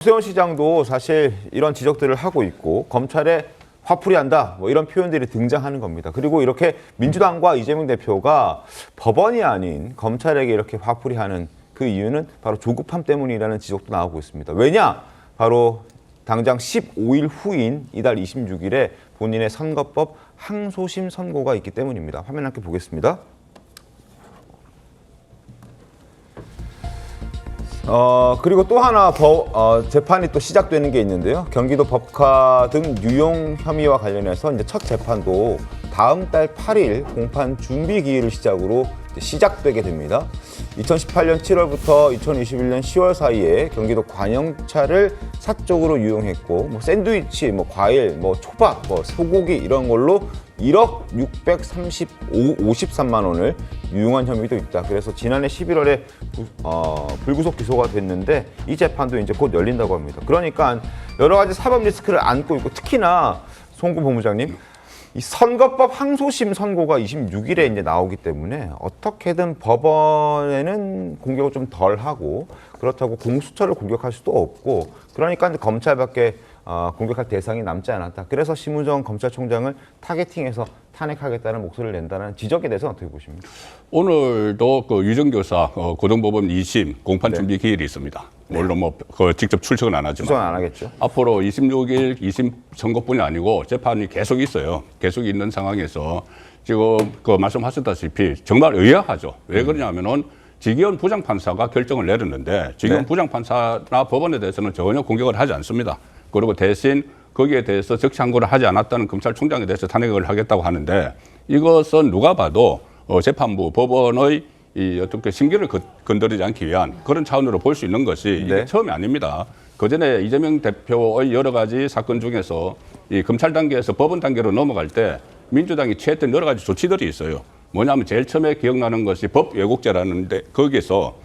오세훈 시장도 사실 이런 지적들을 하고 있고 검찰에 화풀이 한다 뭐 이런 표현들이 등장하는 겁니다. 그리고 이렇게 민주당과 이재명 대표가 법원이 아닌 검찰에게 이렇게 화풀이하는 그 이유는 바로 조급함 때문이라는 지적도 나오고 있습니다. 왜냐? 바로 당장 15일 후인 이달 26일에 본인의 선거법 항소심 선고가 있기 때문입니다. 화면 함께 보겠습니다. 그리고 또 하나 재판이 또 시작되는 게 있는데요. 경기도 법카 등 유용 혐의와 관련해서 이제 첫 재판도 다음 달 8일 공판 준비 기일을 시작으로 시작되게 됩니다. 2018년 7월부터 2021년 10월 사이에 경기도 관영차를 사적으로 유용했고 뭐 샌드위치, 뭐 과일, 뭐 초밥, 뭐 소고기 이런 걸로 1억 653만 원을 유용한 혐의도 있다. 그래서 지난해 11월에 불구속 기소가 됐는데 이 재판도 이제 곧 열린다고 합니다. 그러니까 여러 가지 사법 리스크를 안고 있고 특히나 송구 본부장님 이 선거법 항소심 선고가 26일에 이제 나오기 때문에 어떻게든 법원에는 공격을 좀 덜 하고 그렇다고 공수처를 공격할 수도 없고 그러니까 이제 검찰밖에 공격할 대상이 남지 않았다. 그래서 심우정 검찰총장을 타겟팅해서 탄핵하겠다는 목소리를 낸다는 지적에 대해서 어떻게 보십니까? 오늘도 그 유정교사 고등법원 2심 공판 준비 기일이 있습니다. 물론 뭐 직접 출석은 안 하지만 출석은 안 하겠죠. 앞으로 26일 2심 선고뿐이 아니고 재판이 계속 있어요. 계속 있는 상황에서 지금 그 말씀하셨다시피 정말 의아하죠. 왜 그러냐면은 지기현 부장판사가 결정을 내렸는데 지기현 부장판사나 법원에 대해서는 전혀 공격을 하지 않습니다. 그리고 대신 거기에 대해서 적시항고를 하지 않았다는 검찰총장에 대해서 탄핵을 하겠다고 하는데 이것은 누가 봐도 재판부 법원의 이 어떻게 심기를 건드리지 않기 위한 그런 차원으로 볼 수 있는 것이 이게 처음이 아닙니다. 그전에 이재명 대표의 여러 가지 사건 중에서 이 검찰 단계에서 법원 단계로 넘어갈 때 민주당이 취했던 여러 가지 조치들이 있어요. 뭐냐면 제일 처음에 기억나는 것이 법 왜곡죄라는데 거기에서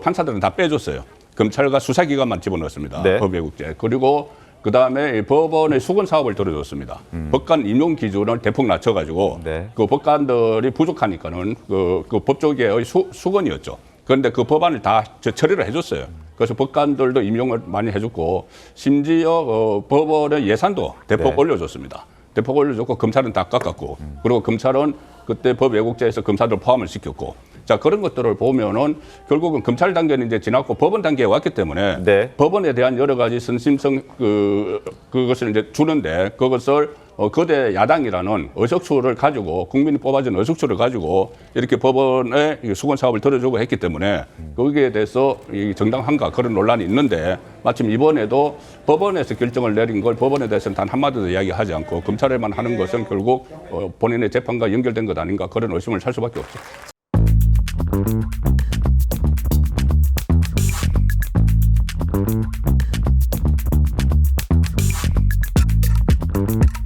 판사들은 다 빼줬어요. 검찰과 수사기관만 집어넣었습니다. 법 왜곡죄. 그리고 그다음에 법원의 수건 사업을 들어줬습니다. 법관 임용 기준을 대폭 낮춰가지고 그 법관들이 부족하니까는 그 법조계의 수건이었죠. 그런데 그 법안을 다 처리를 해줬어요. 그래서 법관들도 임용을 많이 해줬고 심지어 법원의 예산도 대폭 올려줬습니다. 대폭 올려줬고 검찰은 다 깎았고 그리고 검찰은 그때 법 왜곡죄에서 검사들 포함을 시켰고 자 그런 것들을 보면은 결국은 검찰 단계는 이제 지났고 법원 단계에 왔기 때문에 법원에 대한 여러 가지 선심성 그것을 이제 주는데 그것을 거대 야당이라는 의석수를 가지고 국민이 뽑아준 의석수를 가지고 이렇게 법원에 수건 사업을 들어주고 했기 때문에 거기에 대해서 정당한가 그런 논란이 있는데 마침 이번에도 법원에서 결정을 내린 걸 법원에 대해서는 단 한마디도 이야기하지 않고 검찰에만 하는 것은 결국 본인의 재판과 연결된 것 아닌가 그런 의심을 살 수밖에 없죠. Thank you.